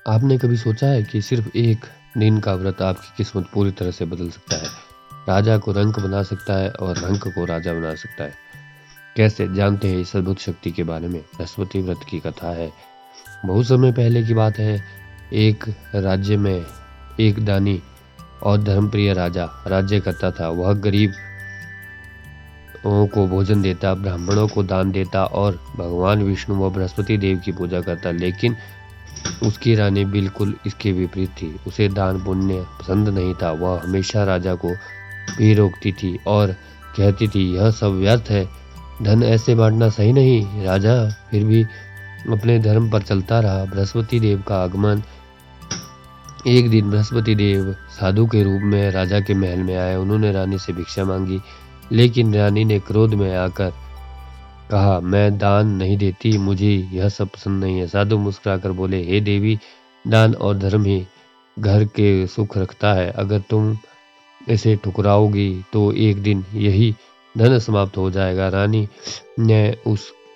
आपने कभी सोचा है कि सिर्फ एक दिन का व्रत आपकी किस्मत पूरी तरह से बदल सकता है? राजा को रंक बना सकता है और रंक को राजा बना सकता है। कैसे? जानते हैं इस अद्भुत शक्ति के बारे में। बृहस्पति व्रत की कथा है। बहुत समय पहले की बात है। एक राज्य में एक दानी और धर्मप्रिय राजा राज्य करता था। वह गरीबों को भोजन देता, ब्राह्मणों को दान देता और भगवान विष्णु व बृहस्पति देव की पूजा करता। लेकिन उसकी रानी बिल्कुल इसके विपरीत थी। उसे दान पुण्य पसंद नहीं था। वह हमेशा राजा को भी रोकती थी और कहती थी, यह सब व्यर्थ है, धन ऐसे बांटना सही नहीं। राजा फिर भी अपने धर्म पर चलता रहा। बृहस्पति देव का आगमन। एक दिन बृहस्पति देव साधु के रूप में राजा के महल में आए। उन्होंने रानी से भिक्षा मांगी, लेकिन रानी ने क्रोध में आकर कहा, मैं दान नहीं देती, मुझे यह सब पसंद नहीं है। साधु मुस्कुराकर बोले, हे देवी, दान और धर्म ही घर के सुख रखता है। अगर तुम इसे ठुकराओगी तो एक दिन यही धन समाप्त हो जाएगा। रानी ने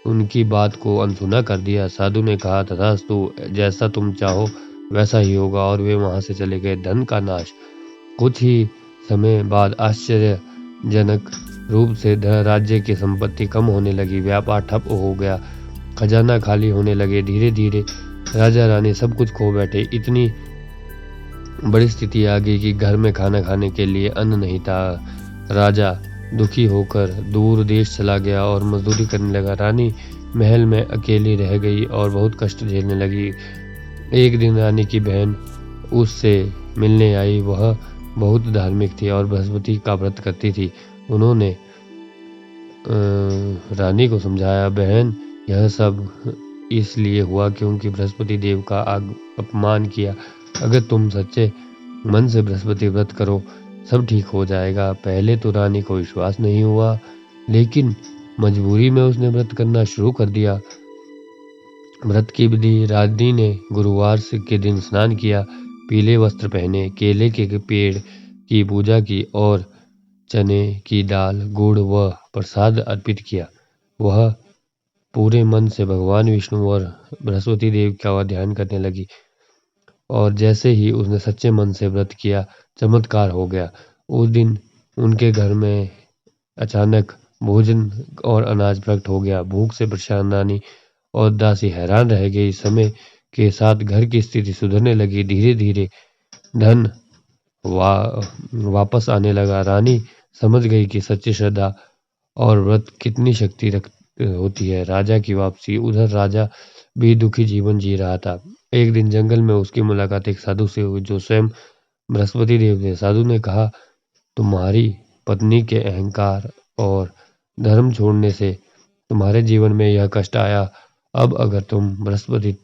उनकी बात को अनसुना कर दिया। साधु ने कहा, तथास्तु, जैसा तुम चाहो वैसा ही होगा, और वे वहां से चले गए। धन का नाश। कुछ ही समय बाद आश्चर्यजनक रूप से राज्य की संपत्ति कम होने लगी। व्यापार ठप हो गया, खजाना खाली होने लगे। धीरे धीरे राजा रानी सब कुछ खो बैठे। इतनी बड़ी स्थिति आ गई कि घर में खाना खाने के लिए अन्न नहीं था। राजा दुखी होकर दूर देश चला गया और मजदूरी करने लगा। रानी महल में अकेली रह गई और बहुत कष्ट झेलने लगी। एक दिन रानी की बहन उससे मिलने आई। वह बहुत धार्मिक थी और बृहस्पति का व्रत करती थी। उन्होंने रानी को समझाया, बहन, यह सब इसलिए हुआ क्योंकि बृहस्पति देव का अपमान किया। अगर तुम सच्चे मन से बृहस्पति व्रत करो, सब ठीक हो जाएगा। पहले तो रानी को विश्वास नहीं हुआ, लेकिन मजबूरी में उसने व्रत करना शुरू कर दिया। व्रत की विधि। रानी ने गुरुवार के दिन स्नान किया, पीले वस्त्र पहने, केले के पेड़ की पूजा की और चने की दाल, गुड़ व प्रसाद अर्पित किया। वह पूरे मन से भगवान विष्णु और बृहस्पति देव का ध्यान करने लगी, और जैसे ही उसने सच्चे मन से व्रत किया, चमत्कार हो गया। उस दिन उनके घर में अचानक भोजन और अनाज प्रकट हो गया। भूख से परेशान रानी और दासी हैरान रह गई। समय के साथ घर की स्थिति सुधरने लगी। धीरे धीरे धन वापस आने लगा। रानी समझ गई कि सच्ची श्रद्धा और व्रत कितनी शक्ति होती है। राजा की वापसी। उधर राजा भी दुखी जीवन जी रहा था। एक दिन जंगल में उसकी मुलाकात एक साधु से हुई, जो स्वयं बृहस्पति देव थे। साधु ने कहा, तुम्हारी पत्नी के अहंकार और धर्म छोड़ने से तुम्हारे जीवन में यह कष्ट आया। अब अगर तुम बृहस्पति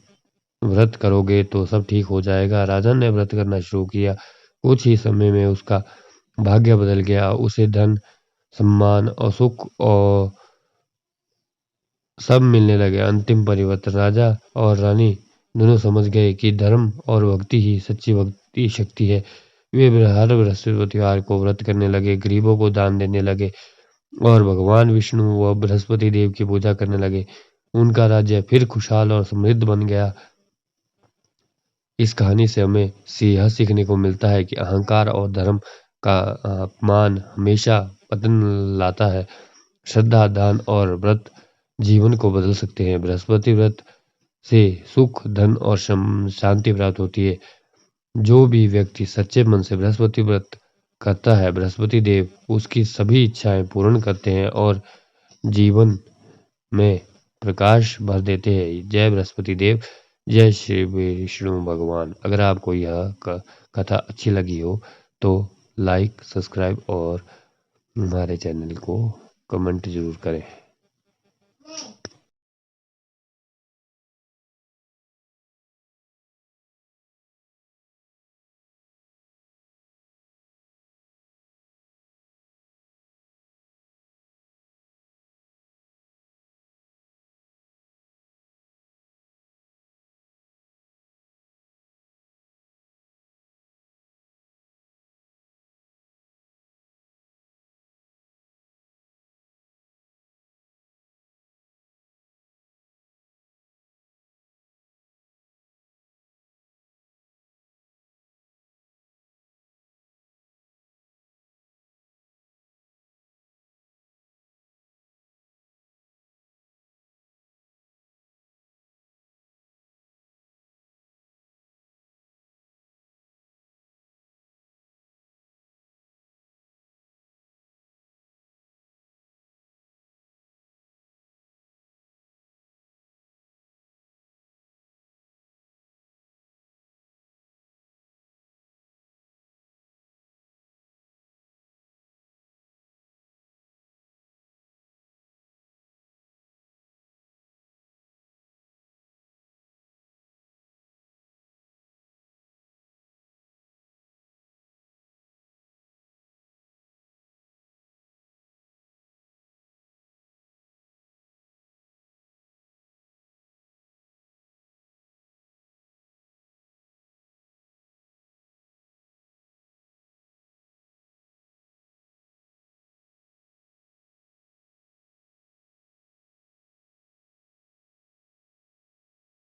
व्रत करोगे तो सब ठीक हो जाएगा। राजा ने व्रत करना शुरू किया। कुछ ही समय में उसका भाग्य बदल गया। उसे धन, सम्मान और सुख और सब मिलने लगे। अंतिम परिवर्तन। राजा और रानी दोनों समझ गए कि धर्म और भक्ति ही सच्ची भक्ति शक्ति है। वे हर बृहस्पतिवार को व्रत करने लगे, गरीबों को दान देने लगे और भगवान विष्णु व बृहस्पति देव की पूजा करने लगे। उनका राज्य फिर खुशहाल और समृद्ध बन गया। इस कहानी से हमें यह सीखने को मिलता है कि अहंकार और धर्म का अपमान हमेशा पतन लाता है। श्रद्धा, दान और व्रत जीवन को बदल सकते हैं। बृहस्पति व्रत से सुख, धन और शांति प्राप्त होती है। जो भी व्यक्ति सच्चे मन से बृहस्पति व्रत करता है, बृहस्पति देव उसकी सभी इच्छाएं पूर्ण करते हैं और जीवन में प्रकाश भर देते हैं। जय बृहस्पति देव, जय श्री विष्णु भगवान। अगर आपको यह कथा अच्छी लगी हो तो लाइक, सब्सक्राइब और हमारे चैनल को कमेंट जरूर करें।